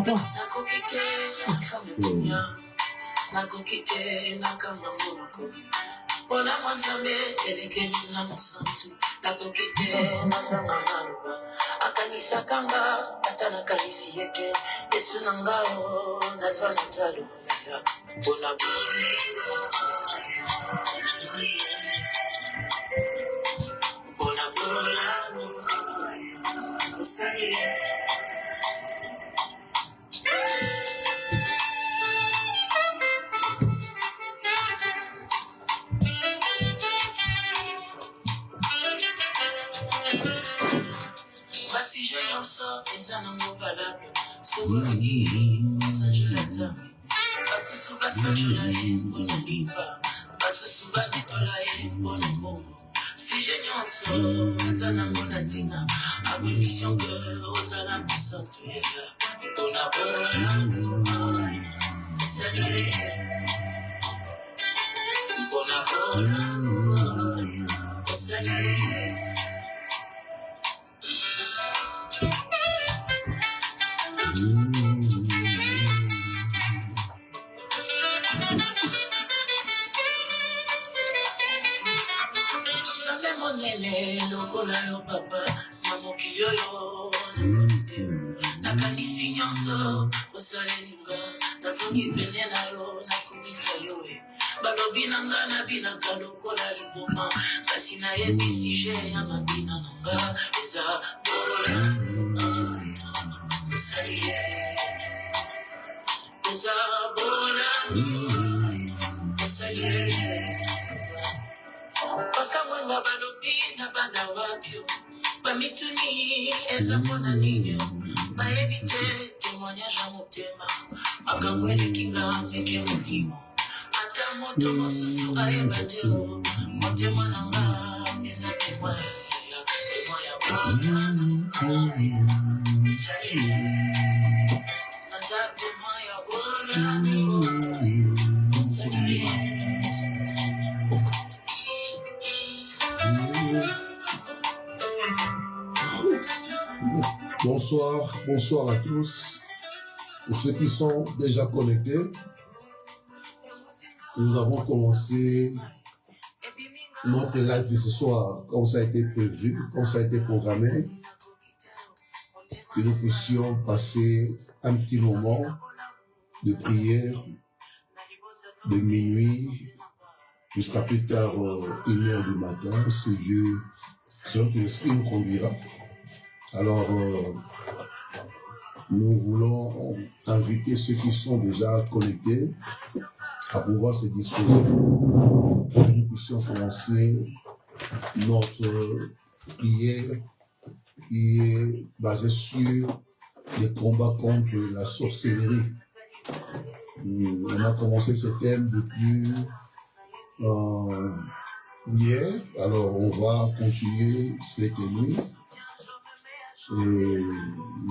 Attends. Ola mwanzambe elekeni na musantu nakokite nazanga maluba akanisa kanga atana kanisi yeke Yesu nangao nazwana talo bona Esanango valable, Souveni, message l'atame, Basusu Basajula et Bononipa, Basusu Babitola et Bonomongo. Si génial solo, Esanango Natina, abolition que Rosana Posantuela, Bonabola, Salut, Bonabola, Salut. Lokola yo papa, mamoki yo nakanisi nyonso, osalenga, nazongi pene na yo, nakumisa yo balobi nanga na binaka lokola liboma, kasi na yebisi je ya mabina nanga, eza bola, osalie, eza bola, osalie. Pakamwanga balobi na bana wapyo bamituni eza mpona ninyo bayebi te témoignage ya motema makambo elekinga meke molimo ata moto mosusu ayeba te motema nanga eza témoin ya bona sali naza témoin ya bona sali. Bonsoir à tous. Pour ceux qui sont déjà connectés, nous avons commencé notre live de ce soir, comme ça a été prévu, comme ça a été programmé, que nous puissions passer un petit moment de prière de minuit jusqu'à plus tard 1h du matin, si Dieu, selon que l'Esprit nous conduira. Alors, nous voulons inviter ceux qui sont déjà connectés à pouvoir se disposer pour que nous puissions commencer notre prière qui est basée sur les combats contre la sorcellerie. On a commencé ce thème depuis hier, alors on va continuer cette nuit. Et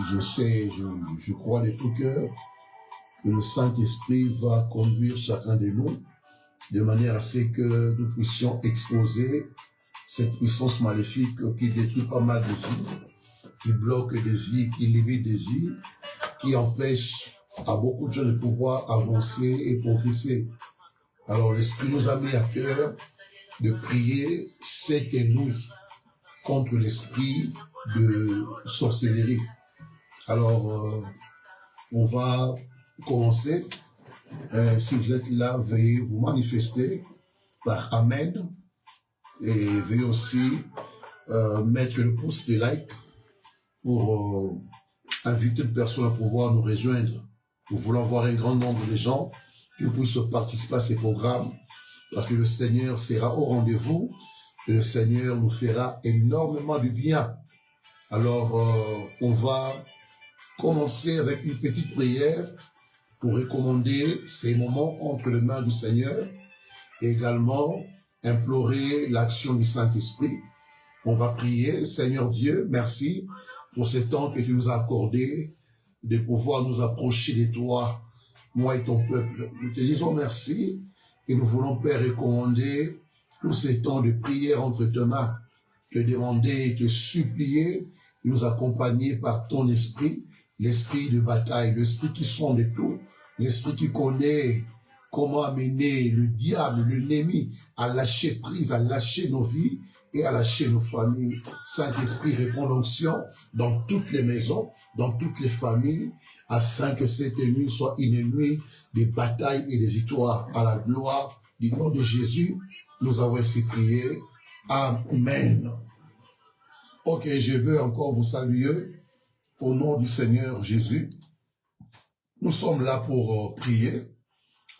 je crois de tout cœur que le Saint-Esprit va conduire chacun de nous de manière à ce que nous puissions exposer cette puissance maléfique qui détruit pas mal de vies, qui bloque des vies, qui limite des vies, qui empêche à beaucoup de gens de pouvoir avancer et progresser. Alors l'Esprit nous a mis à cœur de prier cette nuit contre l'esprit de sorcellerie. Alors, on va commencer. Si vous êtes là, veuillez vous manifester par Amen. Et veuillez aussi mettre le pouce de like pour inviter une personne à pouvoir nous rejoindre. Nous voulons avoir un grand nombre de gens qui puissent participer à ces programmes parce que le Seigneur sera au rendez-vous et le Seigneur nous fera énormément de bien. Alors, on va commencer avec une petite prière pour recommander ces moments entre les mains du Seigneur et également implorer l'action du Saint-Esprit. On va prier. Seigneur Dieu, merci pour ce temps que tu nous as accordé de pouvoir nous approcher de toi, moi et ton peuple. Nous te disons merci et nous voulons, Père, recommander tous ces temps de prière entre tes mains, te demander et te supplier de nous accompagner par ton esprit l'esprit de bataille, l'esprit qui sonde tout, l'esprit qui connaît comment amener le diable, l'ennemi, à lâcher prise, à lâcher nos vies et à lâcher nos familles. Saint-Esprit, répond l'onction dans toutes les maisons, dans toutes les familles, afin que cette nuit soit une nuit de batailles et de victoires. À la gloire du nom de Jésus, nous avons ainsi prié. Amen. Ok, je veux encore vous saluer au nom du Seigneur Jésus. Nous sommes là pour prier.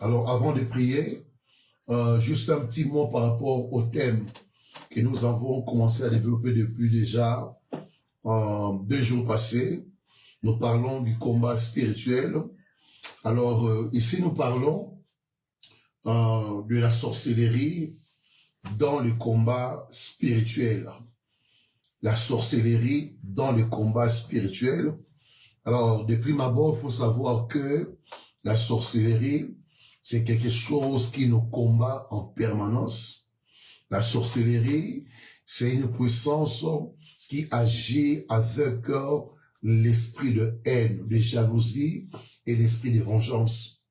Alors, avant de prier, juste un petit mot par rapport au thème que nous avons commencé à développer depuis déjà 2 jours passés. Nous parlons du combat spirituel. Alors, ici, nous parlons de la sorcellerie dans le combat spirituel. La sorcellerie dans le combat spirituel. Alors, de prime abord, il faut savoir que la sorcellerie, c'est quelque chose qui nous combat en permanence. La sorcellerie, c'est une puissance qui agit avec l'esprit de haine, de jalousie et l'esprit de vengeance.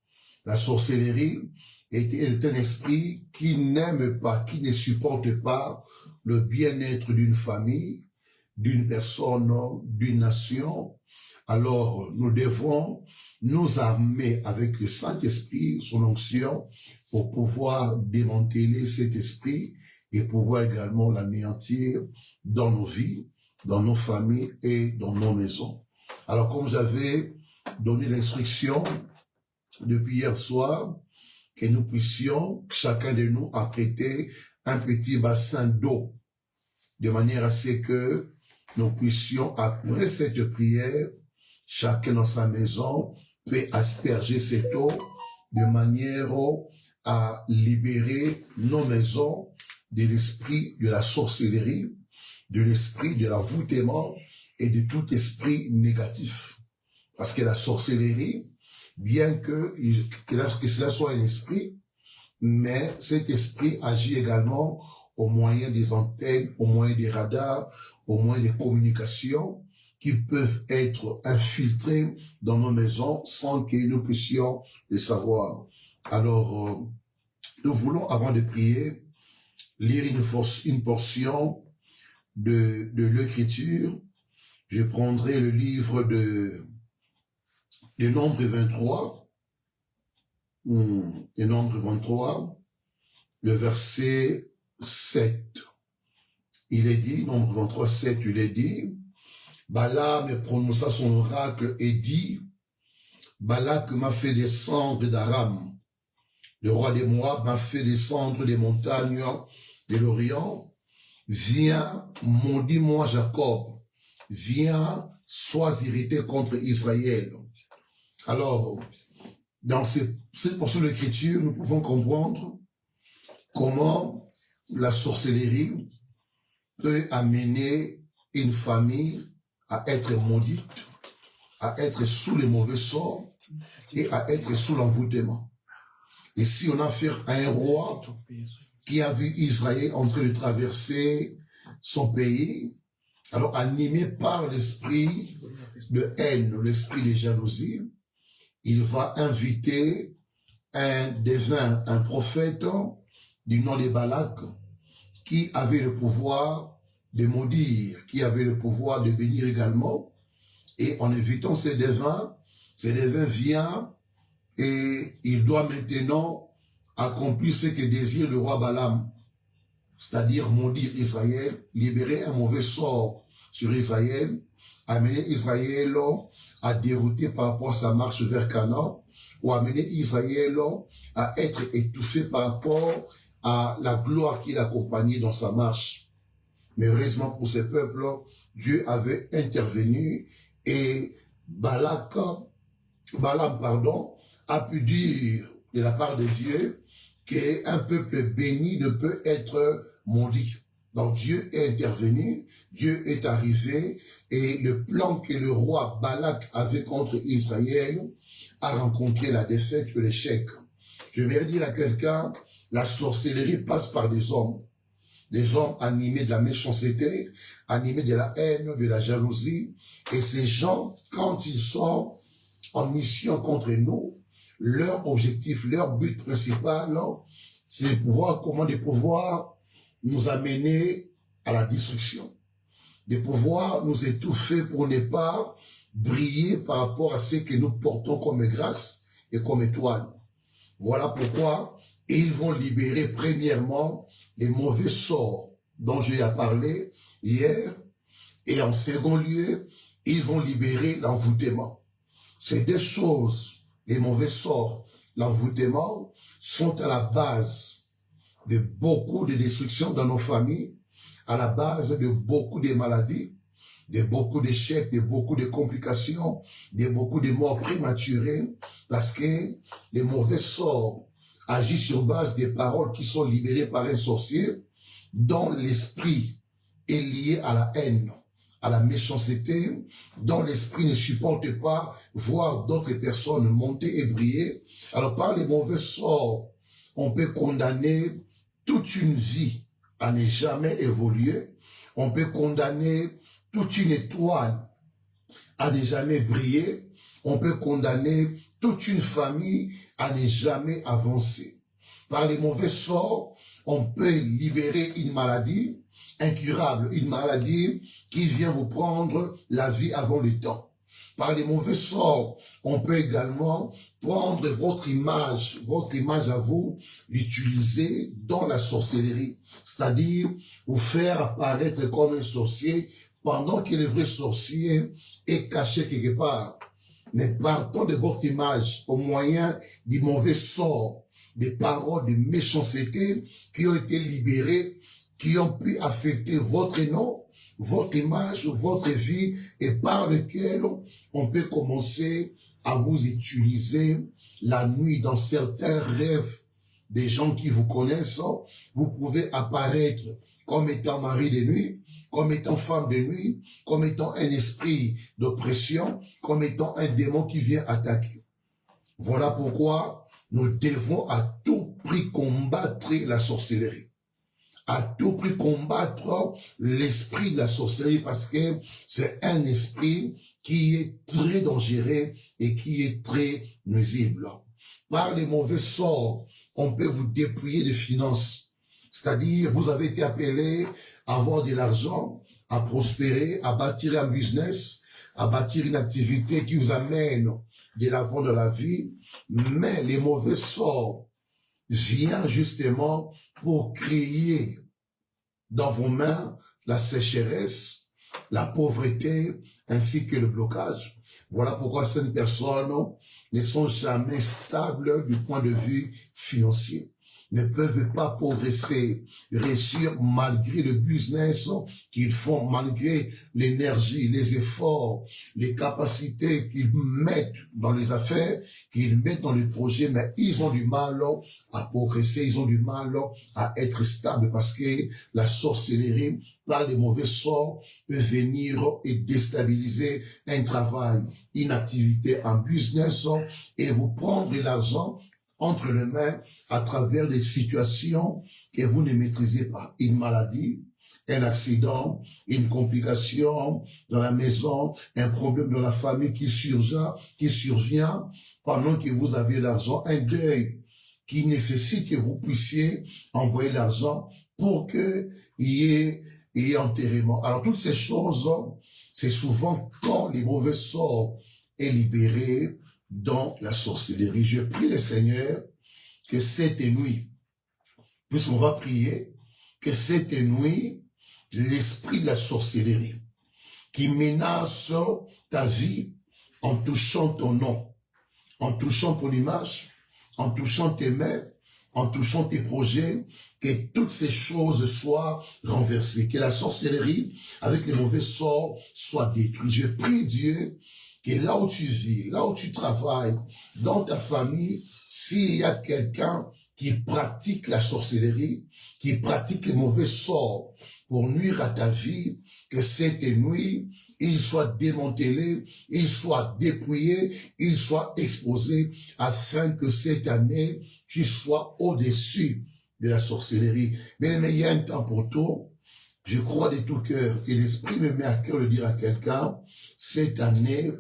La sorcellerie est un esprit qui n'aime pas, qui ne supporte pas le bien-être d'une famille, d'une personne, d'une nation. Alors, nous devons nous armer avec le Saint-Esprit, son onction, pour pouvoir démanteler cet esprit et pouvoir également l'anéantir dans nos vies, dans nos familles et dans nos maisons. Alors, comme j'avais donné l'instruction depuis hier soir, que nous puissions, chacun de nous, apprêter un petit bassin d'eau, de manière à ce que nous puissions, après cette prière, chacun dans sa maison peut asperger cette eau de manière à libérer nos maisons de l'esprit de la sorcellerie, de l'esprit de l'envoûtement et de tout esprit négatif. Parce que la sorcellerie, bien que cela soit un esprit, mais cet esprit agit également au moyen des antennes, au moyen des radars, au moyen des communications qui peuvent être infiltrés dans nos maisons sans que nous puissions le savoir. Alors, nous voulons, avant de prier, lire une portion de l'Écriture. Je prendrai le livre de Nombre 23, le Nombre 23, le verset 7. Il est dit, Nombre 23, 7, il est dit, Balaam prononça son oracle et dit, Balak m'a fait descendre d'Aram. Le roi des Moab m'a fait descendre des montagnes de l'Orient. Viens, maudis-moi Jacob. Viens, sois irrité contre Israël. Alors, dans cette portion de l'Écriture, nous pouvons comprendre comment la sorcellerie peut amener une famille à être maudite, à être sous les mauvais sorts et à être sous l'envoûtement. Et si on a affaire à un roi qui a vu Israël en train de traverser son pays, alors animé par l'esprit de haine, l'esprit de jalousie, il va inviter un devin, un prophète du nom de Balak, qui avait le pouvoir de maudire, qui avait le pouvoir de bénir également. Et en invitant ces devins vient et il doit maintenant accomplir ce que désire le roi Balaam, c'est-à-dire maudire Israël, libérer un mauvais sort sur Israël, amener Israël à dérouter par rapport à sa marche vers Canaan, ou amener Israël à être étouffé par rapport à la gloire qui l'accompagnait dans sa marche. Mais heureusement pour ce peuple, Dieu avait intervenu et Balaam, a pu dire de la part de Dieu qu'un peuple béni ne peut être maudit. Donc Dieu est intervenu, Dieu est arrivé et le plan que le roi Balak avait contre Israël a rencontré la défaite et l'échec. Je vais dire à quelqu'un, la sorcellerie passe par des hommes. des hommes animés de la méchanceté, animés de la haine, de la jalousie. Et ces gens, quand ils sont en mission contre nous, leur objectif, leur but principal, c'est de pouvoir, de pouvoir nous amener à la destruction, de pouvoir nous étouffer pour ne pas briller par rapport à ce que nous portons comme grâce et comme étoile. Voilà pourquoi ils vont libérer premièrement les mauvais sorts dont j'ai parlé hier, et en second lieu, ils vont libérer l'envoûtement. Ces deux choses, les mauvais sorts, l'envoûtement, sont à la base de beaucoup de destructions dans nos familles, à la base de beaucoup de maladies, de beaucoup d'échecs, de beaucoup de complications, de beaucoup de morts prématurées, parce que les mauvais sorts agissent sur base des paroles qui sont libérées par un sorcier, dont l'esprit est lié à la haine, à la méchanceté, dont l'esprit ne supporte pas voir d'autres personnes monter et briller. Alors par les mauvais sorts, on peut condamner toute une vie à ne jamais évoluer. On peut condamner toute une étoile à ne jamais briller. On peut condamner toute une famille à ne jamais avancer. Par les mauvais sorts, on peut libérer une maladie incurable, une maladie qui vient vous prendre la vie avant le temps. Par les mauvais sorts, on peut également prendre votre image à vous, l'utiliser dans la sorcellerie, c'est-à-dire vous faire apparaître comme un sorcier pendant que le vrai sorcier est caché quelque part. Mais partons de votre image au moyen du mauvais sort, des paroles de méchanceté qui ont été libérées, qui ont pu affecter votre nom, votre image, votre vie, et par lequel on peut commencer à vous utiliser la nuit dans certains rêves des gens qui vous connaissent. Vous pouvez apparaître comme étant mari de nuit, comme étant femme de nuit, comme étant un esprit d'oppression, comme étant un démon qui vient attaquer. Voilà pourquoi nous devons à tout prix combattre la sorcellerie. À tout prix combattre l'esprit de la sorcellerie, parce que c'est un esprit qui est très dangereux et qui est très nuisible. Par les mauvais sorts, on peut vous dépouiller de finances. C'est-à-dire, vous avez été appelé à avoir de l'argent, à prospérer, à bâtir un business, à bâtir une activité qui vous amène de l'avant de la vie, mais les mauvais sorts viennent justement pour créer dans vos mains la sécheresse, la pauvreté, ainsi que le blocage. Voilà pourquoi certaines personnes ne sont jamais stables du point de vue financier, ne peuvent pas progresser, réussir malgré le business qu'ils font, malgré l'énergie, les efforts, les capacités qu'ils mettent dans les affaires, qu'ils mettent dans les projets, mais ils ont du mal à progresser, ils ont du mal à être stables, parce que la sorcellerie, par les mauvais sorts, peut venir et déstabiliser un travail, une activité, un business, et vous prendre de l'argent entre les mains à travers des situations que vous ne maîtrisez pas. Une maladie, un accident, une complication dans la maison, un problème dans la famille qui survient pendant que vous avez l'argent, un deuil qui nécessite que vous puissiez envoyer l'argent pour qu'il y ait enterrement. Alors toutes ces choses, c'est souvent quand les mauvais sorts est libéré dans la sorcellerie. Je prie le Seigneur que cette nuit, puisqu'on va prier, que cette nuit, l'esprit de la sorcellerie qui menace ta vie en touchant ton nom, en touchant ton image, en touchant tes mains, en touchant tes projets, que toutes ces choses soient renversées, que la sorcellerie avec les mauvais sorts soit détruite. Je prie Dieu que là où tu vis, là où tu travailles, dans ta famille, s'il y a quelqu'un qui pratique la sorcellerie, qui pratique les mauvais sorts pour nuire à ta vie, que cette nuit, il soit démantelé, il soit dépouillé, il soit exposé, afin que cette année, tu sois au-dessus de la sorcellerie. Bien aimé, il y a un temps pour tout. Je crois de tout cœur et l'Esprit me met à cœur de dire à quelqu'un, cette année,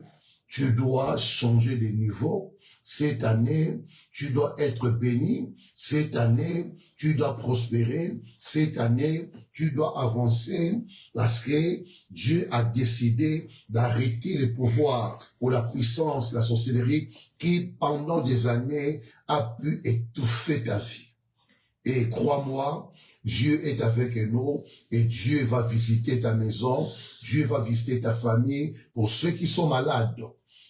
tu dois changer de niveau. Cette année, tu dois être béni. Cette année, tu dois prospérer. Cette année, tu dois avancer parce que Dieu a décidé d'arrêter le pouvoir ou la puissance, la sorcellerie qui, pendant des années, a pu étouffer ta vie. Et crois-moi, Dieu est avec nous et Dieu va visiter ta maison, Dieu va visiter ta famille. Pour ceux qui sont malades,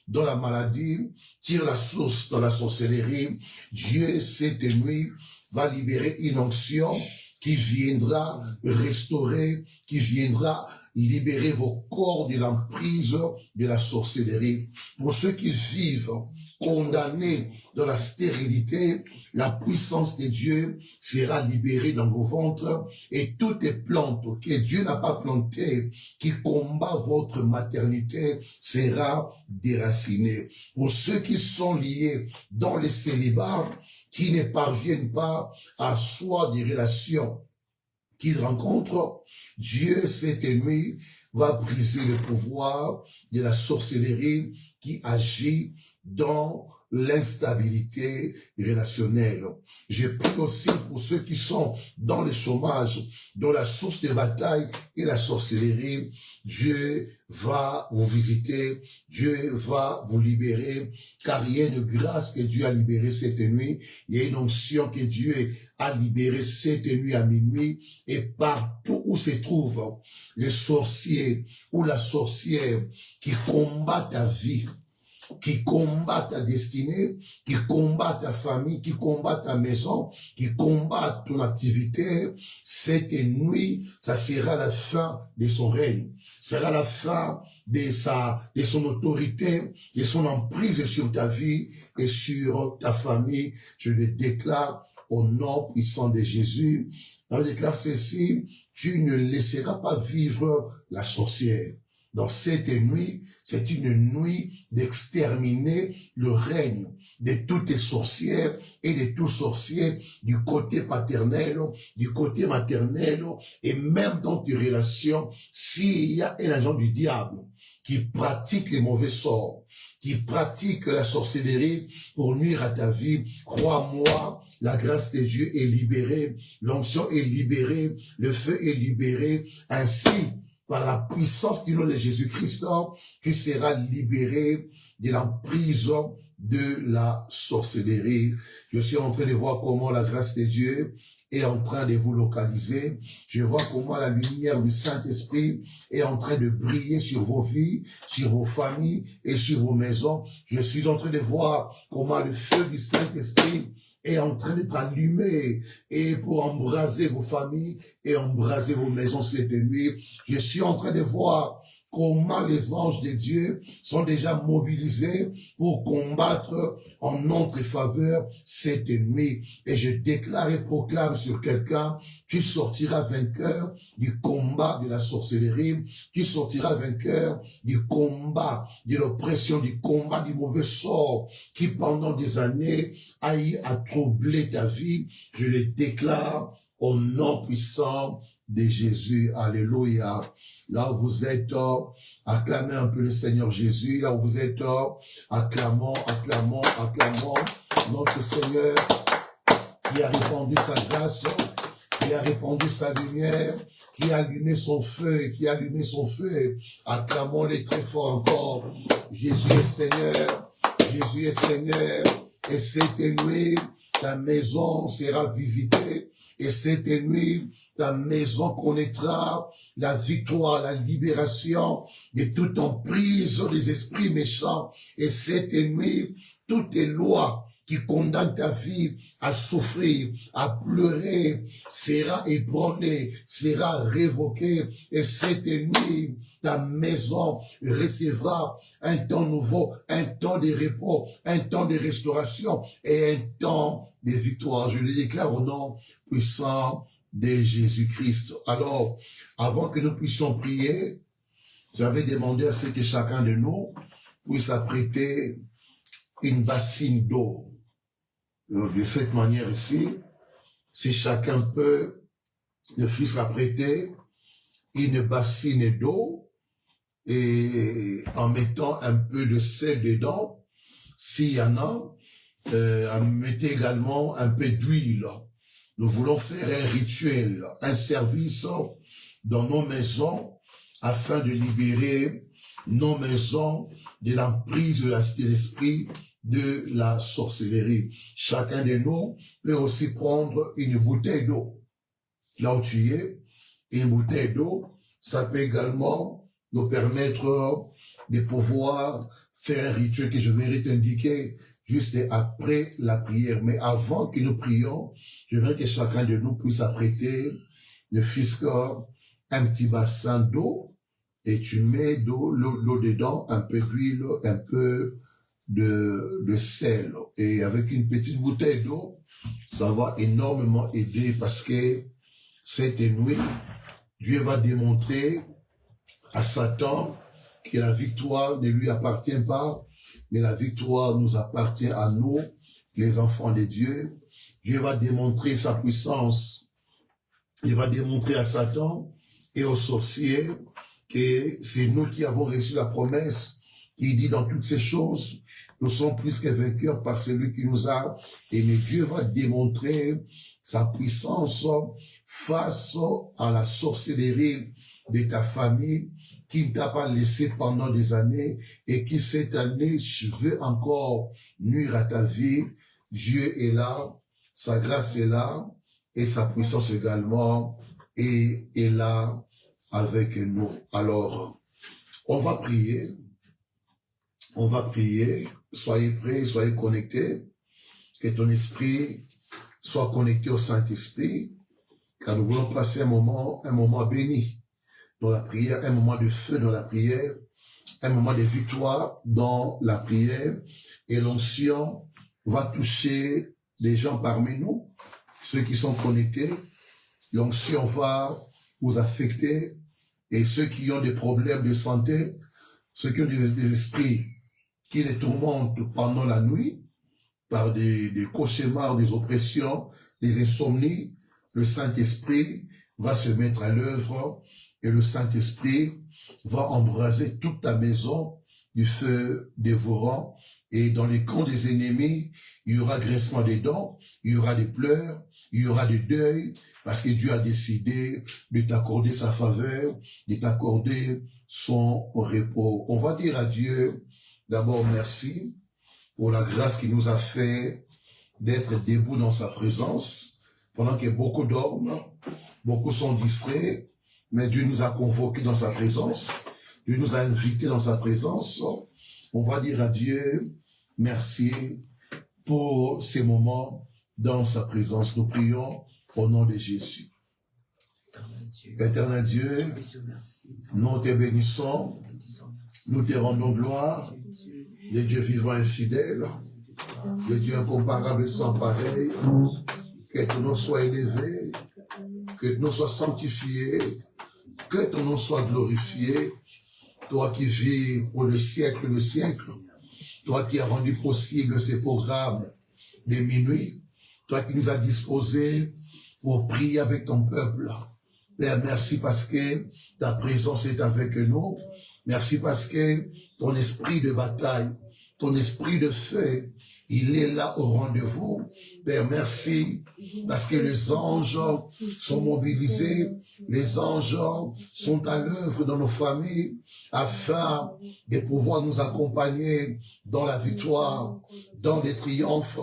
dans la maladie, tire la source dans la sorcellerie. Dieu, cette nuit, va libérer une onction qui viendra restaurer, qui viendra libérer vos corps de l'emprise de la sorcellerie. Pour ceux qui vivent condamnés dans la stérilité, la puissance de Dieu sera libérée dans vos ventres et toutes les plantes que Dieu n'a pas plantées, qui combat votre maternité, sera déracinée. Pour ceux qui sont liés dans les célibats, qui ne parviennent pas à soi des relations qu'ils rencontrent, Dieu cette nuit va briser le pouvoir de la sorcellerie qui agit dans l'instabilité relationnelle. Je prie aussi pour ceux qui sont dans le chômage, dont la source de bataille est la sorcellerie. Dieu va vous visiter, Dieu va vous libérer, car il y a une grâce que Dieu a libérée cette nuit, il y a une onction que Dieu a libérée cette nuit à minuit, et partout où se trouve le sorcier ou la sorcière qui combat ta vie, qui combat ta destinée, qui combat ta famille, qui combat ta maison, qui combat ton activité, cette nuit, ça sera la fin de son règne. Ça sera la fin de son autorité, de son emprise sur ta vie et sur ta famille. Je le déclare au nom puissant de Jésus. Je déclare ceci, tu ne laisseras pas vivre la sorcière. Dans cette nuit, c'est une nuit d'exterminer le règne de toutes les sorcières et de tous sorciers du côté paternel, du côté maternel, et même dans tes relations, s'il y a un agent du diable qui pratique les mauvais sorts, qui pratique la sorcellerie pour nuire à ta vie, crois-moi, la grâce de Dieu est libérée, l'onction est libérée, le feu est libéré, ainsi, par la puissance du nom de Jésus-Christ, tu seras libéré de l'emprise de la sorcellerie. Je suis en train de voir comment la grâce de Dieu est en train de vous localiser. Je vois comment la lumière du Saint-Esprit est en train de briller sur vos vies, sur vos familles et sur vos maisons. Je suis en train de voir comment le feu du Saint-Esprit est en train d'être allumé et pour embraser vos familles et embraser vos maisons cette nuit. Je suis en train de voir comment les anges de Dieu sont déjà mobilisés pour combattre en notre faveur cette nuit. Et je déclare et proclame sur quelqu'un, tu sortiras vainqueur du combat de la sorcellerie, tu sortiras vainqueur du combat de l'oppression, du combat du mauvais sort qui pendant des années a eu à troubler ta vie. Je le déclare au nom puissant de Jésus. Alléluia. Là où vous êtes, acclamez un peu le Seigneur Jésus. Là où vous êtes, acclamons, acclamons, acclamons notre Seigneur qui a répandu sa grâce, qui a répandu sa lumière, qui a allumé son feu, qui a allumé son feu. Acclamons-les très fort encore. Jésus est Seigneur, Jésus est Seigneur. Et cette nuit, ta maison sera visitée. Et cette nuit, ta maison connaîtra la victoire, la libération de toute emprise des esprits méchants. Et cette nuit, toutes les lois qui condamnent ta vie à souffrir, à pleurer, sera ébranlée, sera révoquée. Et cette nuit, ta maison recevra un temps nouveau, un temps de repos, un temps de restauration et un temps de victoire. Je le déclare au nom puissant de Jésus-Christ. Alors, avant que nous puissions prier, j'avais demandé à ce que chacun de nous puisse apprêter une bassine d'eau. De cette manière ici, si chacun peut, ne fût-ce prêter une bassine d'eau et en mettant un peu de sel dedans, s'il y en a, mettez également un peu d'huile. Nous voulons faire un rituel, un service dans nos maisons afin de libérer nos maisons de l'emprise de l'esprit de la sorcellerie. Chacun de nous peut aussi prendre une bouteille d'eau. Là où tu es, une bouteille d'eau, ça peut également nous permettre de pouvoir faire un rituel que je vais t'indiquer juste après la prière. Mais avant que nous prions, je veux que chacun de nous puisse apprêter ne fût-ce qu'un petit bassin d'eau et tu mets l'eau dedans, un peu d'huile, un peu de sel. Et avec une petite bouteille d'eau, ça va énormément aider parce que cette nuit, Dieu va démontrer à Satan que la victoire ne lui appartient pas, mais la victoire nous appartient à nous, les enfants de Dieu. Dieu va démontrer sa puissance. Il va démontrer à Satan et aux sorciers que c'est nous qui avons reçu la promesse qui dit dans toutes ces choses, nous sommes plus que vainqueurs par celui qui nous a aimés. Dieu va démontrer sa puissance face à la sorcellerie de ta famille qui ne t'a pas laissé pendant des années et qui cette année veut encore nuire à ta vie. Dieu est là, sa grâce est là et sa puissance également est là avec nous. Alors, on va prier. On va prier. Soyez prêts, soyez connectés. Que ton esprit soit connecté au Saint-Esprit. Car nous voulons passer un moment béni dans la prière, un moment de feu dans la prière, un moment de victoire dans la prière. Et l'onction va toucher les gens parmi nous, ceux qui sont connectés. L'onction va vous affecter. Et ceux qui ont des problèmes de santé, ceux qui ont des esprits qui les tourmentent pendant la nuit, par des cauchemars, des oppressions, des insomnies, le Saint-Esprit va se mettre à l'œuvre et le Saint-Esprit va embraser toute ta maison du feu dévorant. Et dans les camps des ennemis, il y aura grincement des dents, il y aura des pleurs, il y aura des deuils, parce que Dieu a décidé de t'accorder sa faveur, de t'accorder son repos. On va dire à Dieu, d'abord merci pour la grâce qu'il nous a fait d'être debout dans sa présence, pendant que beaucoup dorment, beaucoup sont distraits, mais Dieu nous a convoqués dans sa présence, Dieu nous a invités dans sa présence. On va dire à Dieu, merci pour ces moments dans sa présence. Nous prions au nom de Jésus. Éternel Dieu, nous te bénissons, nous te rendons gloire, le Dieu vivant et fidèle, le Dieu incomparable et sans pareil, que ton nom soit élevé, que ton nom soit sanctifié, que ton nom soit glorifié, toi qui vis pour le siècle, toi qui as rendu possible ces programmes de minuit, toi qui nous as disposés pour prier avec ton peuple. Père, merci parce que ta présence est avec nous. Merci parce que ton esprit de bataille, ton esprit de feu, il est là au rendez-vous. Père, merci parce que les anges sont mobilisés, les anges sont à l'œuvre dans nos familles afin de pouvoir nous accompagner dans la victoire, dans les triomphes.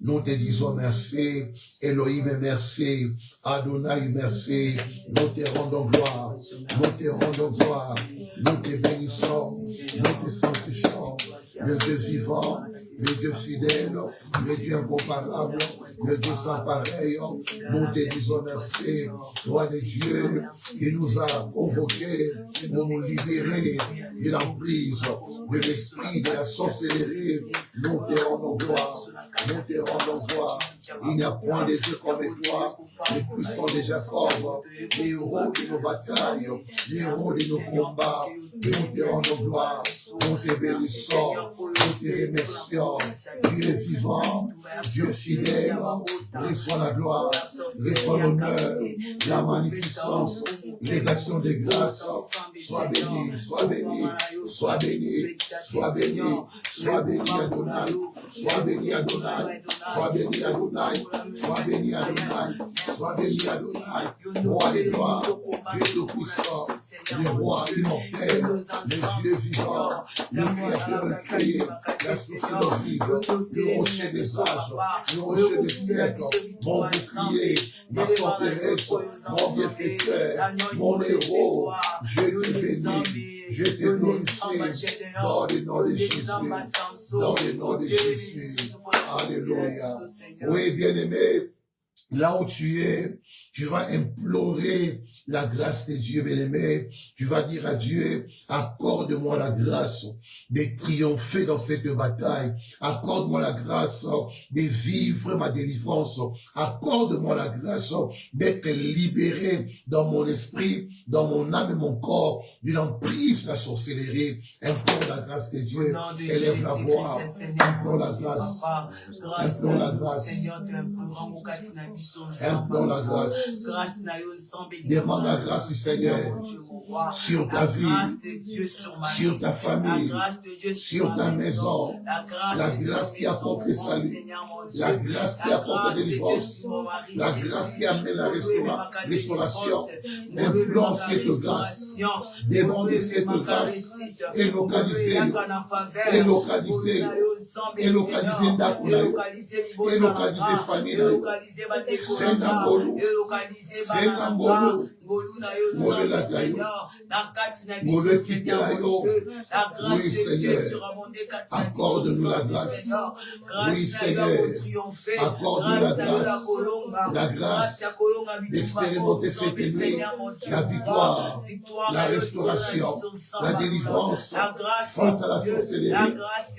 Nous te disons merci, Elohim merci, Adonai merci, nous te rendons gloire, nous te bénissons, nous te sanctifions, le Dieu vivant, le Dieu fidèle, le Dieu incomparable, le Dieu sans pareil, nous te disons merci, toi le Dieu qui nous a convoqués pour nous libérer de l'emprise, de l'esprit, de la sorcellerie. Nous te rendons gloire, il n'y a point de Dieu comme toi, les puissants de Jacob, les héros de nos batailles, les héros de nos combats. Nous te rendons gloire, nous te bénissons, nous te remercions. Dieu est vivant, Dieu fidèle, reçois la gloire, reçois l'honneur, la magnificence, les actions de grâce. Sois béni, sois béni, sois béni, sois béni, sois béni Adonai, sois béni Adonai, sois béni Adonai, sois béni Adonai, sois béni Adonai, roi des gloires, Dieu tout-puissant, le roi immortel, le Dieu vivant, le créateur incréé, la source de vie, le rocher des âges, le rocher des siècles, mon bouclier, ma forteresse, mon bienfaiteur, mon héros, je te bénis, je te glorifie dans le nom de Jésus, dans le nom de Jésus. Alléluia. Oui, bien-aimé, là où tu es, tu vas implorer la grâce de Dieu, bien-aimé. Tu vas dire à Dieu, accorde-moi la grâce de triompher dans cette bataille. Accorde-moi la grâce de vivre ma délivrance. Accorde-moi la grâce d'être libéré dans mon esprit, dans mon âme et mon corps, d'une emprise de la sorcellerie. Implore la grâce de Dieu. Élève la voix. Implore la grâce. Implore la grâce. Implore la grâce. Demande la grâce du Seigneur sur ta vie, sur ta famille, sur ta maison. La grâce qui apporte le salut, la grâce qui apporte la délivrance, la grâce qui amène la restauration. Implore cette grâce. Demande cette grâce et localiser Ndakunayo, et localiser famille. Sengambolo, oui Seigneur, accorde-nous la grâce. Oui Seigneur, accorde-nous la grâce d'expérimenter cette nuit, la victoire, la restauration, la délivrance face à la sorcellerie.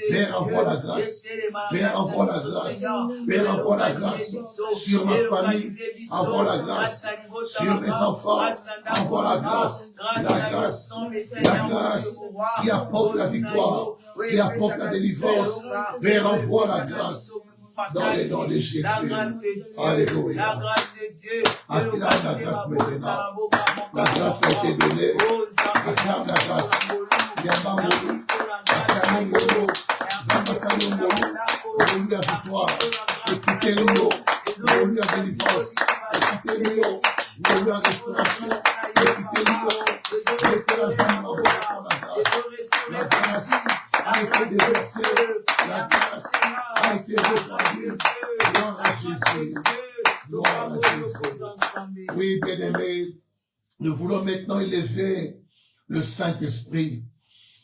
Père, envoie la grâce. Père, envoie la grâce. Père, envoie la grâce sur ma famille. Envoie la grâce sur mes enfants. Envoie la grâce qui apporte la victoire, qui apporte la délivrance. Père, envoie la grâce dans les noms de Jésus. Alléluia. La grâce de Dieu. Acclame la grâce maintenant. La grâce a été donnée. Acclame la grâce. Yambamolo. Acclame-le. Zambasalomolo. Louis la victoire. Écoutez-le. Louis la délivrance. Écoutez-le. Louis la restauration. Écoutez-le. Restauration. La grâce a été déversée. La grâce a été répandue. Gloire à Jésus. Gloire à Jésus. Oui, bien-aimés, nous voulons maintenant élever le Saint-Esprit.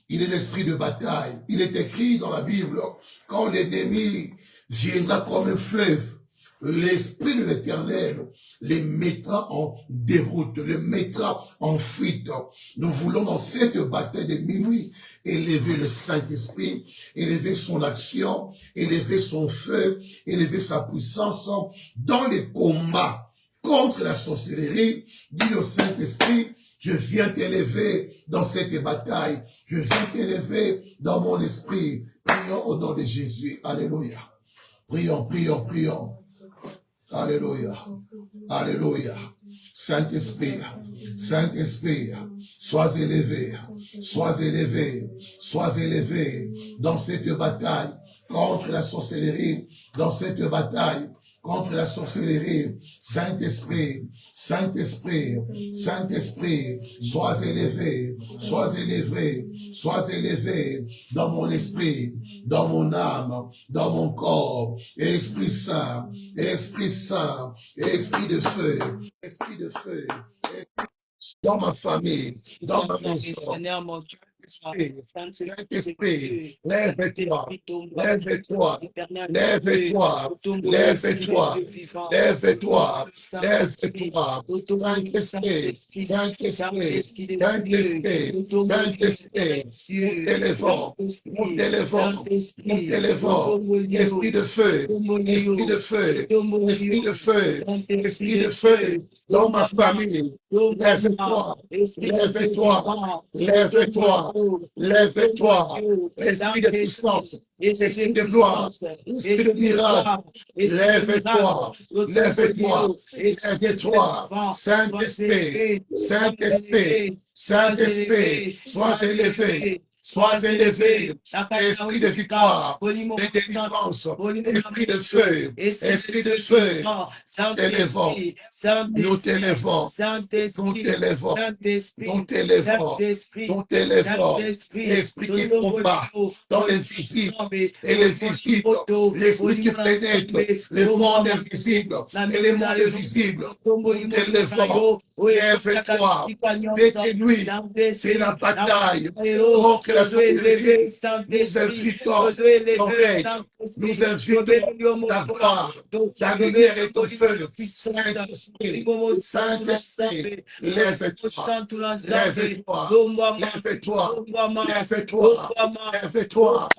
Il est l'esprit de bataille. Il est écrit dans la Bible, quand l'ennemi viendra comme un fleuve, l'Esprit de l'Éternel les mettra en déroute, les mettra en fuite. Nous voulons dans cette bataille de minuit élever le Saint-Esprit, élever son action, élever son feu, élever sa puissance dans les combats contre la sorcellerie. Dis au Saint-Esprit, je viens t'élever dans cette bataille. Je viens t'élever dans mon esprit. Prions au nom de Jésus. Alléluia. Prions, prions, prions. Alléluia. Alléluia. Saint-Esprit, Saint-Esprit, sois élevé, sois élevé, sois élevé dans cette bataille contre la sorcellerie, dans cette bataille contre la sorcellerie. Saint-Esprit, Saint-Esprit, Saint-Esprit, sois élevé, sois élevé, sois élevé dans mon esprit, dans mon âme, dans mon corps. Esprit Saint, Esprit Saint, Esprit de feu, dans ma famille, dans ma maison. Saint-Esprit, lève-toi, lève-toi, lève-toi, lève-toi, lève-toi, lève-toi, Saint-Esprit, Saint-Esprit, Saint-Esprit, Saint-Esprit, nous t'élevons, esprit de feu, esprit de feu, esprit de feu, esprit de feu, dans ma famille, lève-toi, lève-toi, lève-toi, lève-toi. Esprit de puissance, esprit de gloire, esprit de miracle, lève-toi, lève-toi, lève-toi. Saint-Esprit, Saint-Esprit, Saint-Esprit, sois élevé. Sois élevé, esprit de victoire, de délivrance, esprit de feu, esprit de feu, t'élèvons, nous t'élèvons, nous t'élèvons, nous t'élèvons, nous t'élèvons, esprit qui combat dans l'invisible et le visible, l'esprit qui pénètre le monde invisible et le monde visible, nous t'élèvons, lève-toi, fais tes nuits, c'est la bataille contre la sorcellerie, nous invitons ton règne, nous invitons ta gloire, ta lumière et ton feu, Saint-Esprit, Saint-Esprit, lève-toi, lève-toi, lève-toi, lève-toi, lève-toi,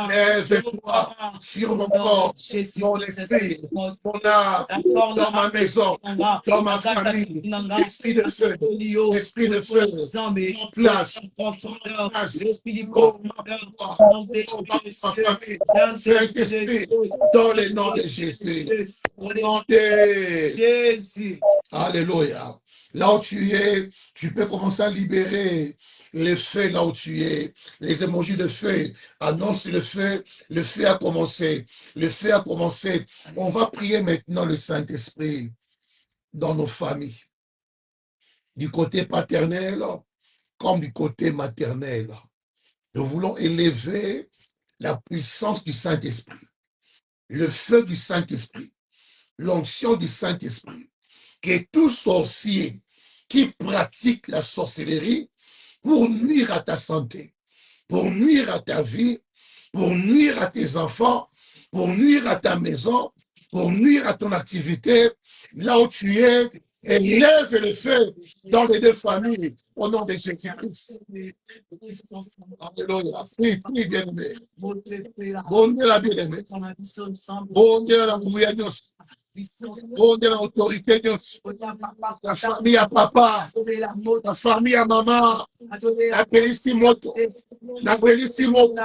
lève-toi sur mon corps, mon esprit, mon âme, dans ma maison, dans ma famille, esprit de feu, en place, Saint-Esprit, dans le nom de Jésus, au nom de Jésus. Alléluia. Là où tu es, tu peux commencer à libérer les feux là où tu es, les émojis de feu. Annonce le feu a commencé, le feu a commencé. On va prier maintenant le Saint-Esprit dans nos familles, du côté paternel comme du côté maternel. Nous voulons élever la puissance du Saint-Esprit, le feu du Saint-Esprit, l'onction du Saint-Esprit, que tout sorcier qui pratique la sorcellerie pour nuire à ta santé, pour nuire à ta vie, pour nuire à tes enfants, pour nuire à ta maison, pour nuire à ton activité, là où tu es, élève le feu dans les deux familles, au nom de Jésus-Christ. Alléluia. Prie, bien-aimé. Bon Dieu la bien-aimé. Bon Dieu la gouvernance. Bon Dieu l'autorité, la famille à papa, la famille à maman, la Pélissimoto, la Pélissimoto,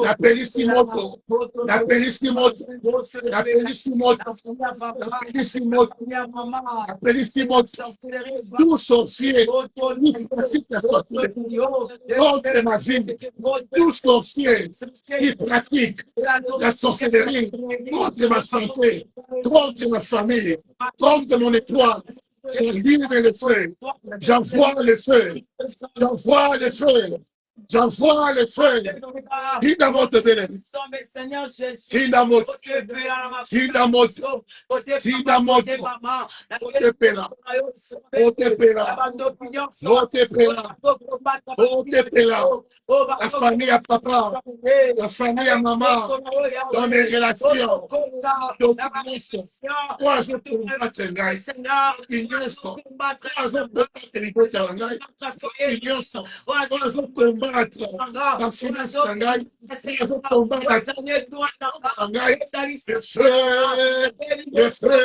la Pélissimoto, la Pélissimoto, la Pélissimoto, la Pélissimoto, la Pélissimoto, tout sorcier, tout pratique la sorcellerie, contre ma vie, tout sorcier qui pratique la sorcellerie, contre ma santé, contre ma famille, contre mon étoile, j'allume le feu, j'envoie le feu, j'envoie le feu, j'envoie le feu. Tindamoto bene. Tindamoto. Tindamoto. Tindamoto. Otepela. Otepela. Otepela. Otepela. La famille à papa, la famille à maman, dans les relations, toi je te combattre, la finance, le feu,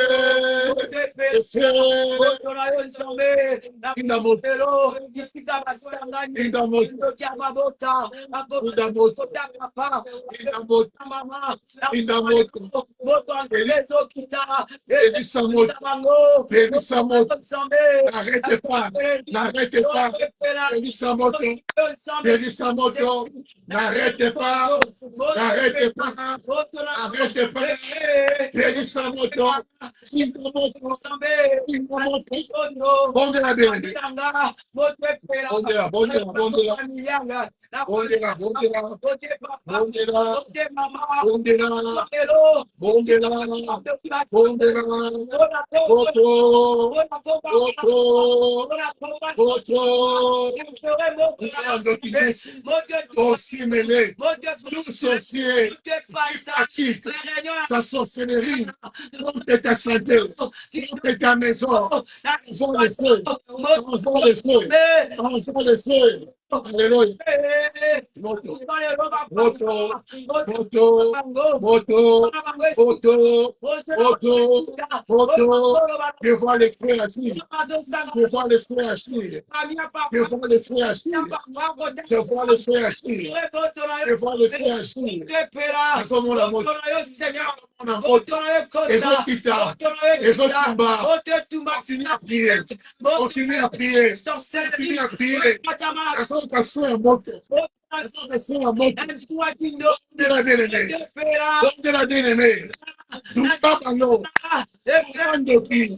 n'arrêtez pas, n'arrêtez pas, n'arrêtez pas, n'arrêtez pas, n'arrêtez pas, tout sorcier pratique sa sorcellerie contre ta santé, contre ta maison, envoie le feu, envoie le feu, envoie le feu, Alléluia. Moto. Moto. Moto. Moto. Moto. Moto. Moto. Je vois les frères assis. Je vois les frères assis. Je vois les frères assis. Je vois les frères assis. Je vois les frères assis. Asomona moto. Asomona moto. Ezokita. Ezotumba. Continue à prier. Continue à prier. Continue à prier. Asomona moto. Asomona moto. De la bien-aimée. De la bien-aimée. Dumba Bango. Bandoki.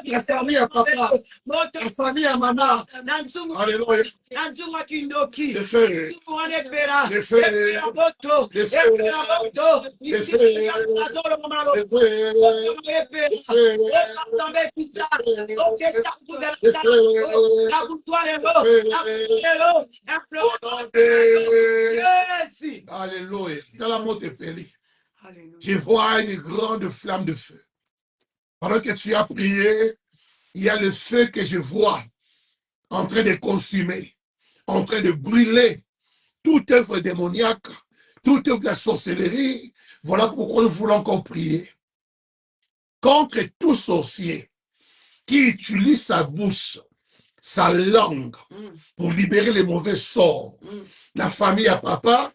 La famille à papa. La famille à maman. Alléluia. Le feu. Le feu. Le feu. Alléluia. C'est la mot de Péli. Je vois une grande flamme de feu. Pendant que tu as prié, il y a le feu que je vois en train de consumer, en train de brûler toute œuvre démoniaque, toute œuvre de la sorcellerie. Voilà pourquoi nous voulons encore prier contre tout sorcier qui utilise sa bouche, sa langue pour libérer les mauvais sorts. La famille à papa,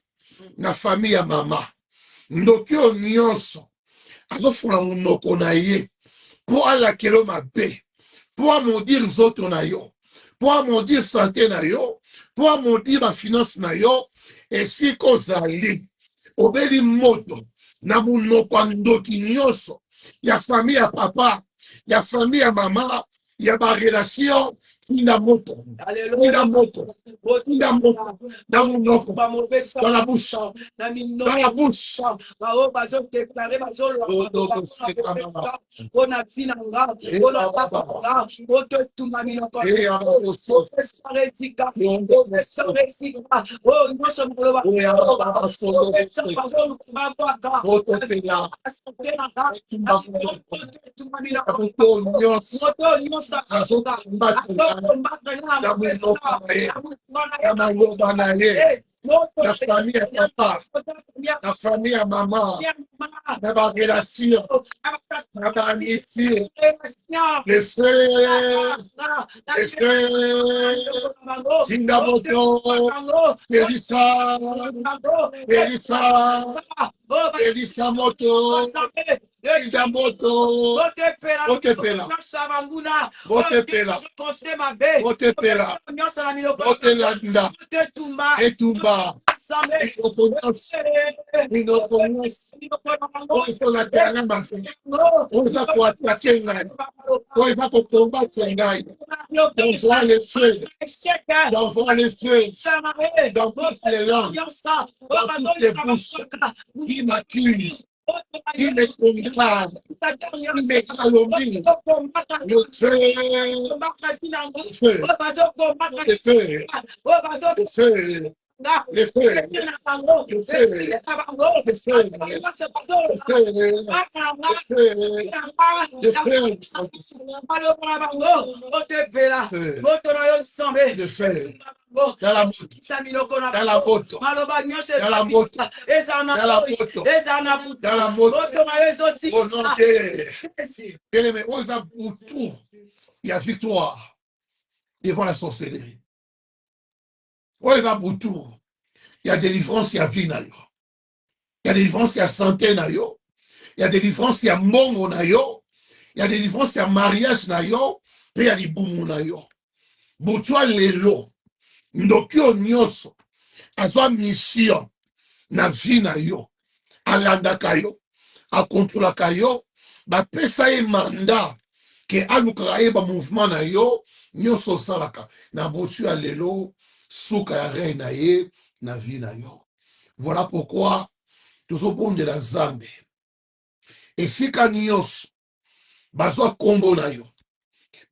la famille à maman. Ndokyo nyonso azofuna munoko na ye po alakelo mabe po amondir nzoto na yo po amondir santé na yo po amondir bafinance na yo esika ozali obeli moto na munoko ya ndoki nyonso ya famille ya papa ya famille ya mama ya barelation Inda moto, inda moto, inda moto, dans mon nom, dans la bouche, dans la bouche. La famille à papa, la famille à maman, la relation, la amitié, les frères, Singamoto, Elissa, Elissa Moto, Singamoto, Botepela, Botepela, Botepela, Botelanda, Etumba, d'envoie les feux, d'envoie les feux dans toutes les langues, dans toutes les bouches, qui m'accusent, qui me condamne, qui me calomnie, le feu, le feu, le feu, le feu. Les feux, les feux, les feux, les feux, dans la moto, dans la moto, dans la moto, dans la moto, au nom de Jésus. Bien-aimé, autour, il y a victoire devant la sorcellerie. Il y a délivrance, il y a vie. Il y a délivrance, il y a santé. Il y a délivrance, il y a mongo. Il y a délivrance, il y a mariage. Il y a des boumou. Boutoua lelo. Ndokyo nyoso. Azwa mission. Na vie na yo. Alanda kayo. A contrôle kayo. Ba pesa e mandat. Ke alukara e ba mouvement na yo. Nyoso salaka. Na boutoua lelo. Souka ya rei na ye, na vie na yo. Voilà pourquoi tous au bon de la Zambe. Et si ka nyos, bazwa kombo na yo,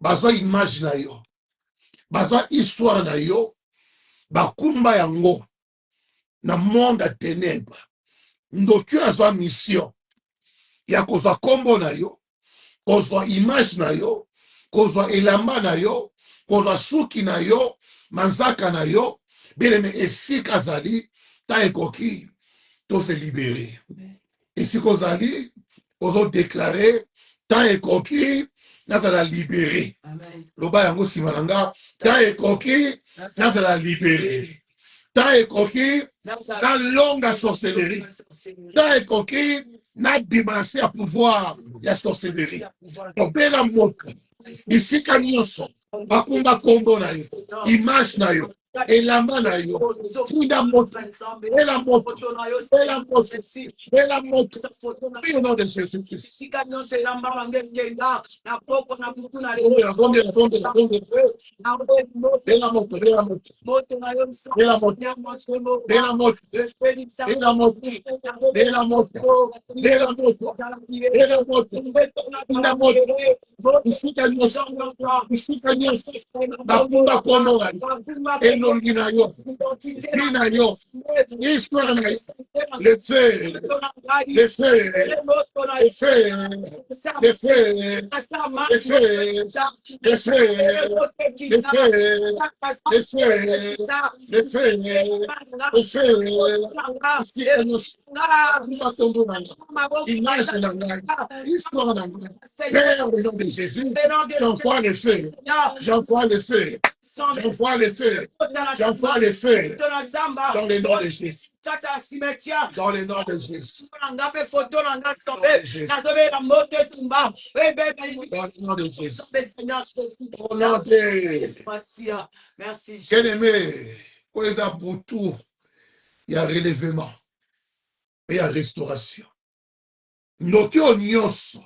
bazwa image na yo, bazwa histoire na yo, bakumba yango, na monde à ténèbres. Ndokyo azwa mission, ya kozwa kombo na yo, kozwa image na yo, kozwa elamba na yo, kozwa suki na yo, manzaka na yo, Bien aimé, et si Kazali, t'as un coquille, tu se libérer. Et si Kazali, os ont déclaré, t'as un coquille, là, ça l'a libéré. Le bas yango simananga, t'as un coquille, là, ça l'a libéré. T'as un coquille, dans longue sorcellerie. T'as un coquille, n'a dimanche à pouvoir la sorcellerie. Donc, bien la moque, ici, Kanyoso, Akumba Kombo na yo, image na yo, elamba na yo, fuda moto, bela moto, bela moto, bela moto, au nom de Jésus-Christ. Bela moto, bela moto, bela moto, bela moto, bela moto, bela moto, bela moto, bela moto, fuda moto, ici Kanyoso, ici Kanyoso, Akumba Kombo na yo, elongi na yo, vie na yo, histoire na yo, le feu, le feu, le feu, le feu, le feu, le feu, le feu, le feu, le feu, le feu, ici Kanyoso, Akumba Kombo na yo, image na ngai, histoire na ngai, Père, au nom de Jésus, j'envoie le feu, j'envoie le feu, j'envoie le feu, j'envoie le feu, dans le nom de Jésus, dans le nom de Jésus, dans le nom de Jésus, au nom de merci. bien-aimé, où est à pour tout, il y a relèvement, il y a restauration. Noki o nyonso,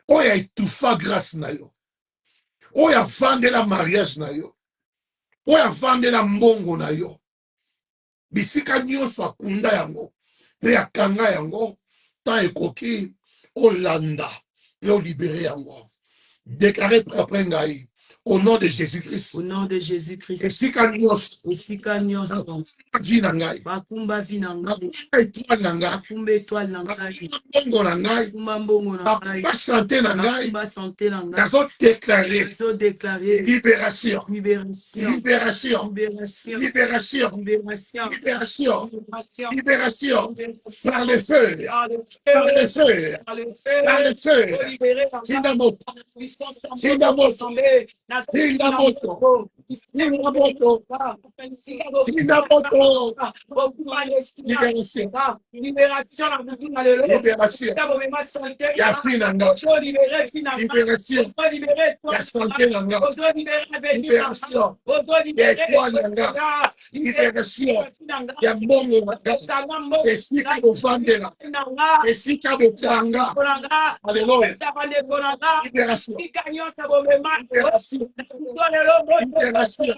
oya etufa grâce na yo, oya vandela mariage na yo, oya vandela mbongo na yo, bisika nyonso akunda yango, pe akanga yango, tant ekoki, olanda, pe olibere yango. Déclaré après ngai, au nom de Jésus-Christ. Au nom de Jésus-Christ. Esika nyonso, vina ngai, bakumba vina ngai, étoile na ngai, bakumba étoile na ngai, mbongo na ngai, bakumba mbongo na ngai, bakumba santé na ngai, bakumba santé na ngai, nazo déclaré libération, libération, libération, libération, libération, libération, libération, libération, libération, par le feu, par le feu, par le feu, Sindamoto, Sindamoto, Sindamoto, Sindamoto, Sindamoto, libération, libération, libération, Yafi nanga, libération, ya santé nanga, libération, ya étoile nanga, libération, ya mbongo nanga, esika bovandela, esika botanga, alléluia, libération, libération, libération, libération, libération, libération, libération,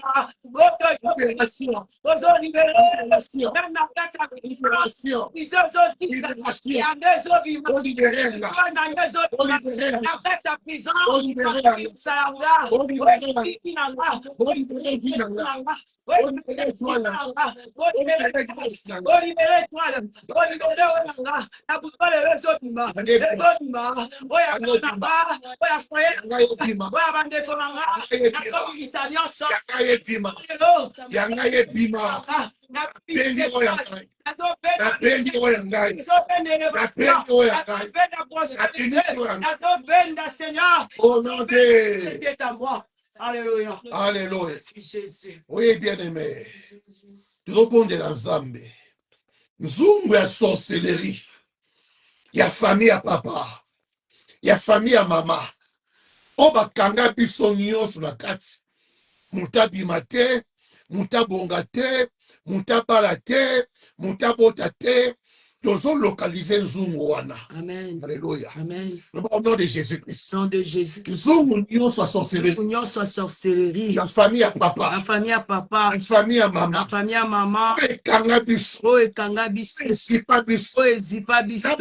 on libère là, on libère là, on libère là, on libère là, on libère vie là, on libère toi là, on libère grâce là, au nom de Alléluia. Alléluia. Jésus. Oui, bien-aimé. Tozobondela la Nzambe. Nzungu ya sorcellerie. Ya famille ya papa. Ya famille ya mama. O bakanga biso nyonso na kati. Muta bima te, muta bonga te, muta bala te, muta bota te. Tozo localiser nzungu wana. Amen. Alléluia. Amen. Au nom de Jésus-Christ. Au nom de Jésus. Nzungu nyonso ya sorcellerie. Union soit sorcellerie. La famille à papa. La famille à papa. La famille à maman. La famille à maman. Ekanga biso. O ekanga biso. Esipa biso. O ezipa biso. Na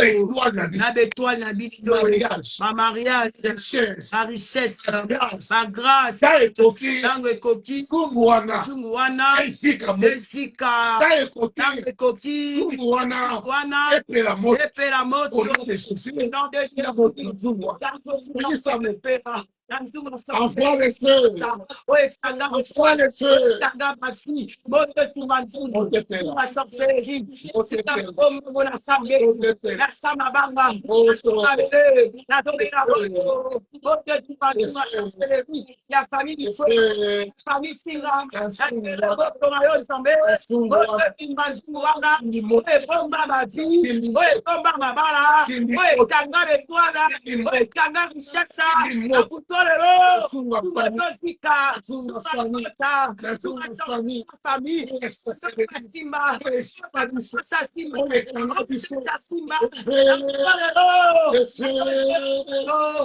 betoile na biso. Mariage. Ma mariage. Richesse. Ma richesse. Grâce. Ma grâce. Ta ekoki. Tango ekoki. Sungu wana. Sungu wana. Esika mo. Esika. Ta ekoki. Tango ekoki. Sungu wana. Sungu wana. Epela moto. Epela moto. Au nom de Jésus. Au nom de Jésus. Tango Nzungu. Tango Nzungu. Envoie le feu. Envoie le feu. On te paiera. On te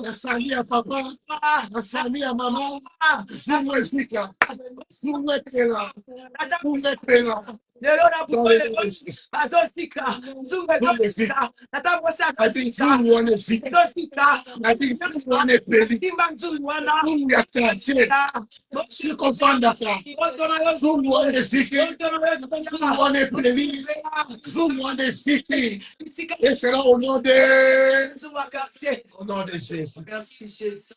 la famille à papa, la famille à maman, vous êtes là. Vous êtes là. Vous êtes là. Et cela au nom de Jésus. Merci Jésus.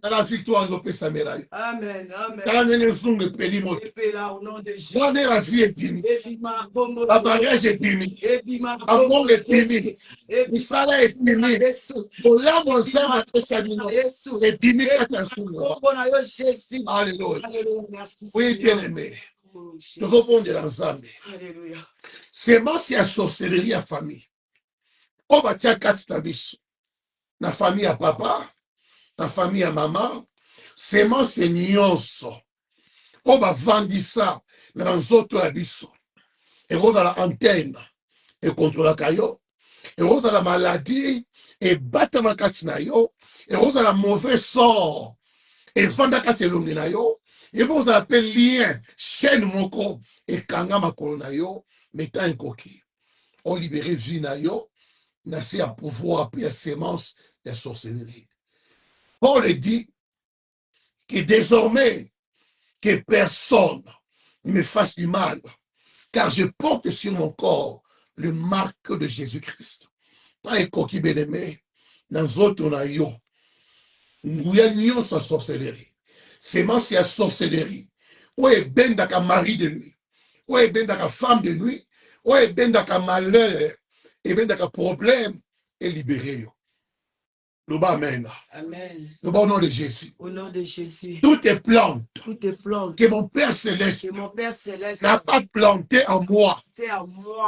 Dans la victoire, nous peut s'améliorer. Amen. Amen. Dans la maison de Pélimot. Au nom de Jésus. Dans la vie est finie. La bagage est finie. Amour est fini. Le salaire est fini. Pour l'âme, on s'aime à tout ça. Et fini quand un sou. Alléluia. Oui, bien aimé. Nous avons de l'ensemble. Semence ya sorcellerie à famille. On va tirer 4 tabisso. Na famille à papa, na famille à maman, semence nyonso. On va vendre ça dans les autres abissos. Et vous avez l'antenne et contre la caillot. Et vous avez la maladie et battre ma katinayo. Et vous avez la mauvais sort et vendre kaselunginayo. Et vous avez lien chaîne moko et kanga makolonayo. Mettant un coquille. On libère vie nayo. N'a à pouvoir puis à sémence de sorcellerie. Paul dit que désormais que personne ne me fasse du mal, car je porte sur mon corps le marque de Jésus-Christ. Pas un coquille bien-aimé, dans autres on a yo. Nous y a sa sorcellerie. Sémence à sorcellerie. Où est ben d'aka mari de lui? Où est ben d'aka femme de lui? Où est ben d'aka malheur? Et ben d'aka problème est libéré. Le bas amen. Amen. Le bas au nom de Jésus. Au nom de Jésus. Toutes les plantes que mon Père Céleste n'a pas planté en moi,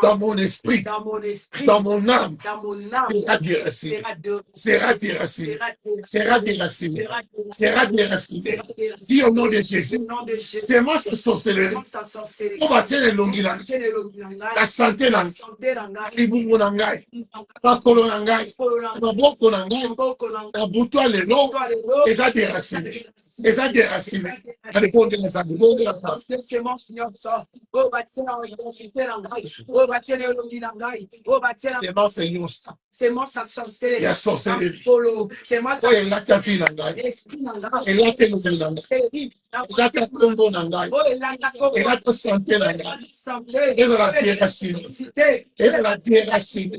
dans mon esprit, dans mon âme, sera déraciné. Dis au nom de Jésus. C'est moi ce sorcellerie. On va tirer les longues la santé langue. Libungu nangai. Pakolo nangai. Maboko nangai. La boutoir les longs. Et ça déraciné. Et ça déraciné. Allez, pour la table. C'est moi sa sorcellerie. Il y a sorcellerie. C'est moi sa sorcellerie. Et là, tu es nous nangai. Et là, tu es Congo nangai. Et là, tu es santé nangai. Et là, tu es racine. Et là, tu es racine.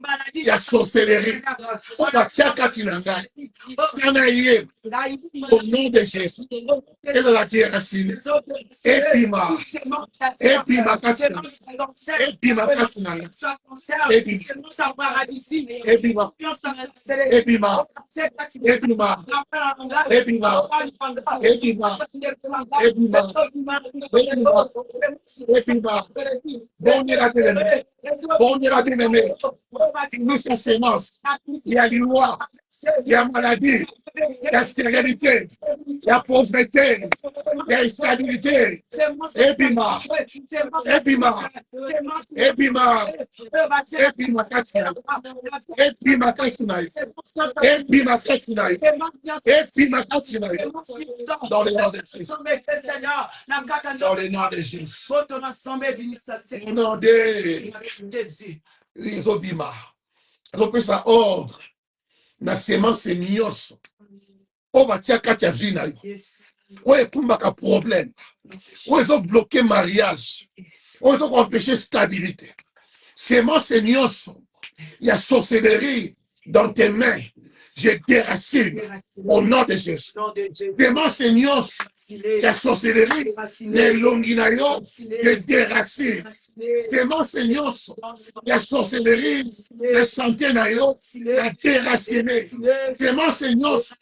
Maladie, il y a sorcellerie. On va tirer Katinangai. Au nom de Jésus. Et là, la terre racine. Et puis ma Katina. Et puis ma Katina. Et puis ma. Et puis ma. Et puis ma. Et puis ma. Et puis ma. Et puis ma. Et puis ma. Bon, il a bien aimé. Nous, c'est sémence. Il y a des lois. Il y a maladie. Il y a stérilité. Il y a pauvreté. Il y a instabilité. Et puis ma. Et puis ma. Et puis ma. Et puis ma Katina. Et puis ma Katina. Et puis ma Katina. Et puis ma Katina. Dans le nom de Jésus. Dans le nom de Jésus. Au nom de Jésus. Les obima. Donc, ça ordre. Na sémence nyonso. O batia katia vina yo. O etumbaka problème. O ezo bloquer mariage. O ezo empêcher stabilité. Sémence nyonso. Il y a sorcellerie dans tes mains. je déracine au nom de Jésus. Démence nyonso ya sorcellerie, elongi na yo, je déracine. Démence nyonso ya sorcellerie, la santé na yo, la déraciner. Démence nyonso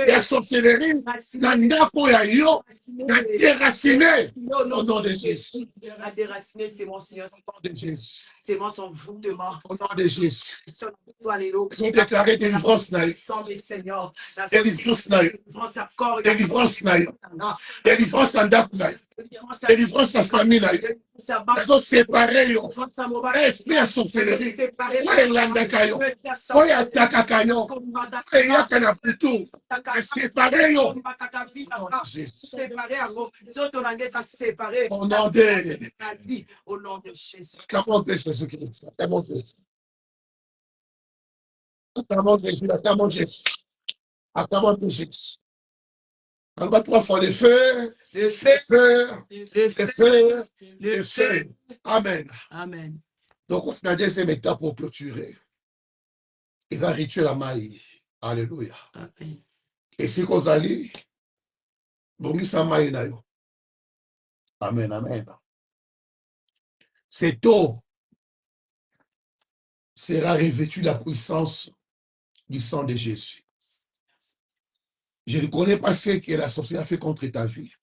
ya sorcellerie, na ndako ya yo, la déraciner au nom de Jésus. La déraciner, c'est mon Seigneur. Au nom de Jésus. C'est mon son voûtement. Au nom de Jésus. J'ai déclaré délivrance na yo. Délivrance na yo. Délivrance na yo. Délivrance en ndako na yo. Délivrance en famille na yo. Ils séparé yo. Esprit à sorcellerie. Oyo elandaka yo. Oyo atakaka yo. Oyo eyaka na butu. Séparé yo. Au nom de Jésus. Acclamons de Jésus-Christ. Acclamons de Jésus. Acclamons de Jésus. Acclamons de Jésus. Acclamons de Jésus. On va 3 fois le feu. Le feu. Le feu. Le feu. Amen. Amen. Donc, on a deuxième étape pour clôturer. Il va rituel à maï. Alléluia. Amen. Et si vous allez, bongisa maï na yo. Amen, amen. Cette eau sera revêtue de la puissance du sang de Jésus. Je ne connais pas ce que la sorcellerie a fait contre ta vie.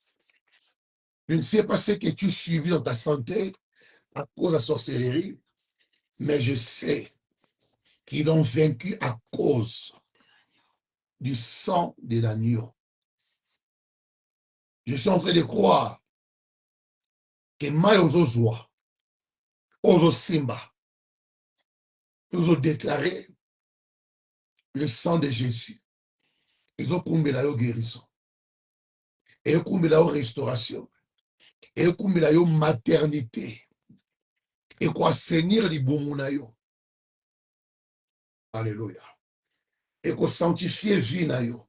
Je ne sais pas ce que tu suivis dans ta santé à cause de la sorcellerie, mais je sais qu'ils l'ont vaincu à cause du sang de l'agneau. Je suis en train de croire que Maï Ozozwa, Ozo Simba, nous ont déclaré le sang de Jésus. Ils ont comblé la guérison. Et comblé la restauration. Et comblé la maternité. Et quoi seigneur li bomunayo. Alléluia. Et quoi sanctifier vie na yo.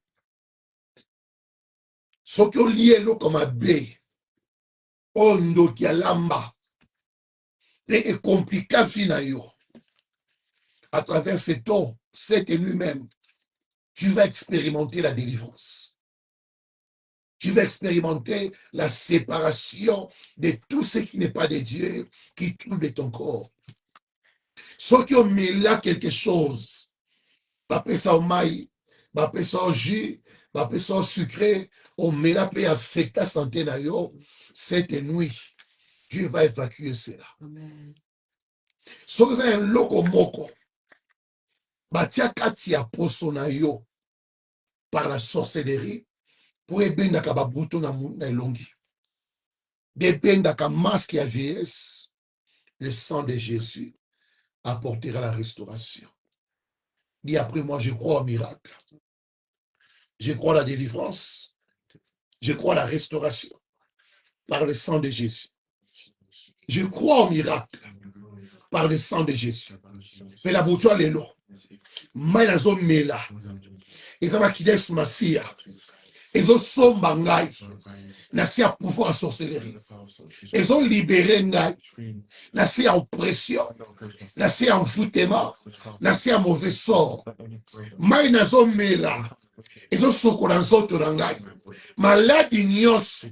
Ce qui est lié là comme un bé. Ondo qui a lamba. Et compliqué vie na yo. À travers cette eau, cette lui-même, tu vas expérimenter la délivrance. Tu vas expérimenter la séparation de tout ce qui n'est pas de Dieu, qui trouble ton corps. Ceux qui ont mis là quelque chose, après ça au maïs, après ça au jus, après ça au sucré, on met là pour affecter la santé na yo, cette nuit, Dieu va évacuer cela. Ceux qui ont un loco moko, batia kati ya poso na yo par la sorcellerie pour ebendaka babuto na elongi. Bebendaka masque ya vieillesse, le sang de Jésus apportera la restauration. Dis après moi, je crois au miracle. Je crois à la délivrance. Je crois à la restauration par le sang de Jésus. Je crois au miracle par le sang de Jésus. Mais la bouture est là. Maïnazo mela. Ils ont akidé sous Massia. Ils ont somba ngai. Nasi a pouvoir à sorcellerie. Ils ont libéré ngai. Nasi a oppression. Nasi a envoûtement. Nasi a mauvais sort. Maïnazo mela. Ils ont sokola nzoto na ngai. Maladi nyos.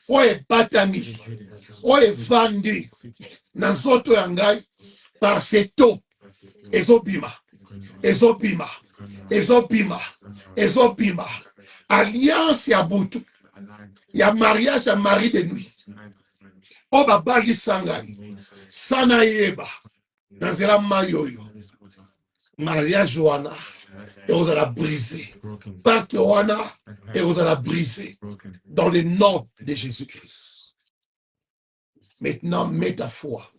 Oye batami. Oye vandi. Na nzoto ya ngai. Par cette eau. Ezobima. Ezobima. Ezobima. Ezobima. Alliance ya butu. Ya mariage ya mari de nuit. Oba bali sangai. Sana yeba. Nanzela mayoyo. Mariage wana. Et vous allez briser. Pacte wana. Et vous allez briser. Dans le nom de Jésus-Christ. Maintenant, mets ta foi.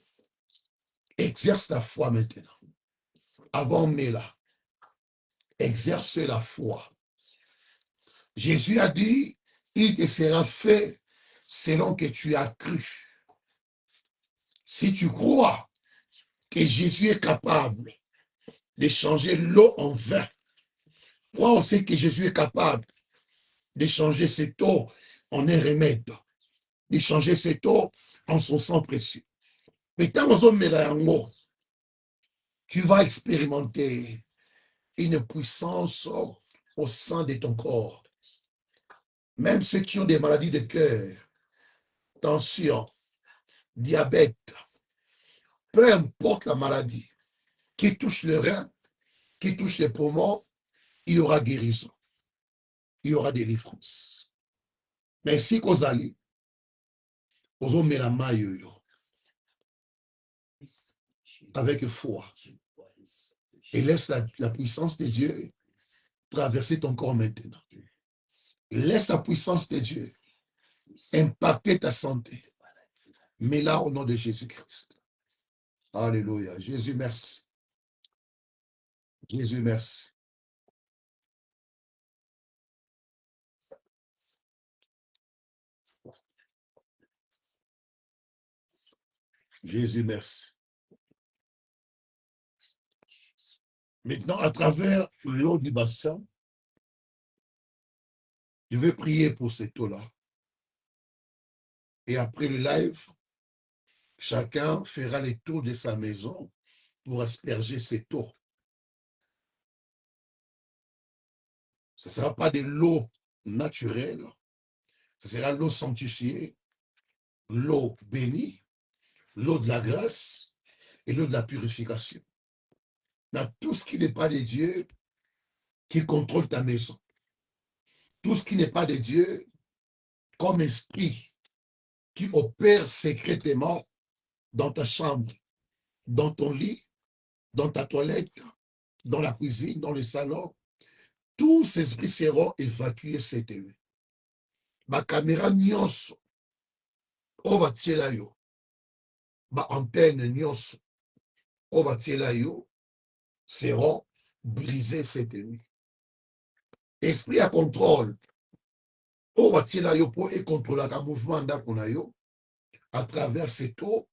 Exerce la foi maintenant. Avant, mets-la. Exerce la foi. Jésus a dit, il te sera fait selon que tu as cru. Si tu crois que Jésus est capable de changer l'eau en vin, crois aussi que Jésus est capable de changer cette eau en un remède, de changer cette eau en son sang précieux. Mais tant que tu vas expérimenter une puissance au sein de ton corps. Même ceux qui ont des maladies de cœur, tension, diabète, peu importe la maladie qui touche le rein, qui touche les poumons, il y aura guérison. Il y aura délivrance. Mais si Kozali, ozomela mayoyo, avec foi, et laisse la puissance de Dieu traverser ton corps maintenant. Laisse la puissance de Dieu impacter ta santé. Mais là, au nom de Jésus-Christ. Alléluia. Jésus, merci. Jésus, merci. Jésus, merci. Maintenant, à travers l'eau du bassin, je vais prier pour cette eau-là. Et après le live, chacun fera les tours de sa maison pour asperger cette eau. Ce ne sera pas de l'eau naturelle, ce sera l'eau sanctifiée, l'eau bénie, l'eau de la grâce et l'eau de la purification. Dans tout ce qui n'est pas de Dieu qui contrôle ta maison. Tout ce qui n'est pas de Dieu comme esprit qui opère secrètement dans ta chambre, dans ton lit, dans ta toilette, dans la cuisine, dans le salon. Tous ces esprits seront évacués cette nuit. Ma caméra nyonso, oba tiela yo. Ma antenne nyonso, oba tiela yo, seront brisés cette nuit. Esprit à contrôle, oba tiela yo pour et contrôler le mouvement d'ako na yo. À travers cette eau,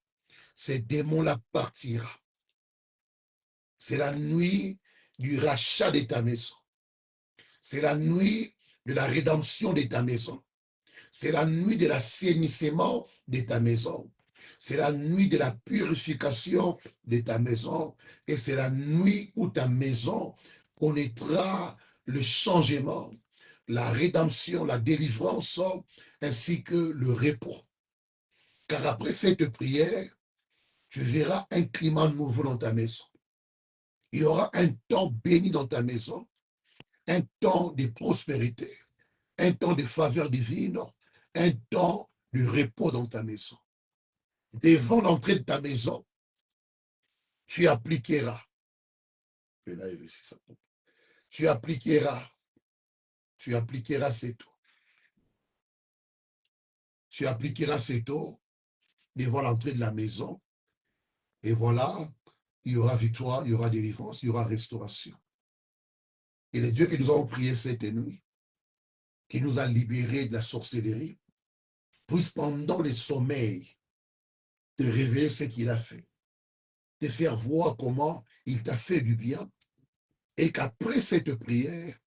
ces démons-là partira. C'est la nuit du rachat de ta maison. C'est la nuit de la rédemption de ta maison. C'est la nuit de l'assainissement de ta maison. C'est la nuit de la purification de ta maison. Et c'est la nuit où ta maison connaîtra le changement, la rédemption, la délivrance, ainsi que le repos. Car après cette prière, tu verras un climat nouveau dans ta maison. Il y aura un temps béni dans ta maison, un temps de prospérité, un temps de faveur divine, un temps de repos dans ta maison. Devant l'entrée de ta maison, tu appliqueras. Tu appliqueras cette eau. Tu appliqueras cette eau devant l'entrée de la maison. Et voilà, il y aura victoire, il y aura délivrance, il y aura restauration. Et le Dieu que nous avons prié cette nuit, qui nous a libérés de la sorcellerie, puisse pendant le sommeil te révéler ce qu'il a fait, te faire voir comment il t'a fait du bien, et qu'après cette prière,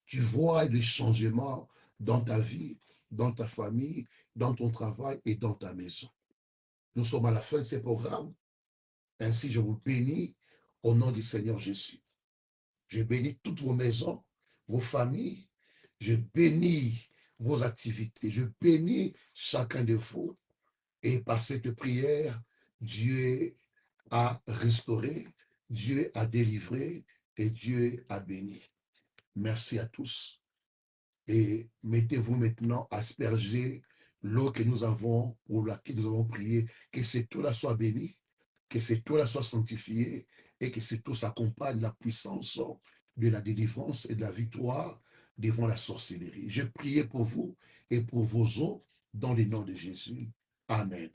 tu vois des changements dans ta vie, dans ta famille, dans ton travail et dans ta maison. Nous sommes à la fin de ce programme. Ainsi, je vous bénis au nom du Seigneur Jésus. Je bénis toutes vos maisons, vos familles. Je bénis vos activités. Je bénis chacun de vous. Et par cette prière, Dieu a restauré, Dieu a délivré et Dieu a béni. Merci à tous. Et mettez-vous maintenant à asperger l'eau que nous avons, pour laquelle nous avons prié, que cette eau-là soit bénie, que cette eau-là soit sanctifiée et que cette eau s'accompagne de la puissance, de la délivrance et de la victoire devant la sorcellerie. Je prie pour vous et pour vos eaux dans le nom de Jésus. Amen.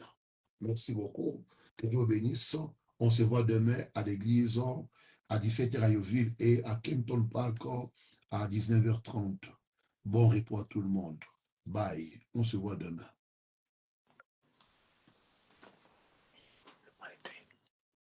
Merci beaucoup. Que Dieu vous bénisse. On se voit demain à l'église à 17h à Yeoville et à Kempton Park à 19h30. Bon repos à tout le monde. Bye. On se voit demain.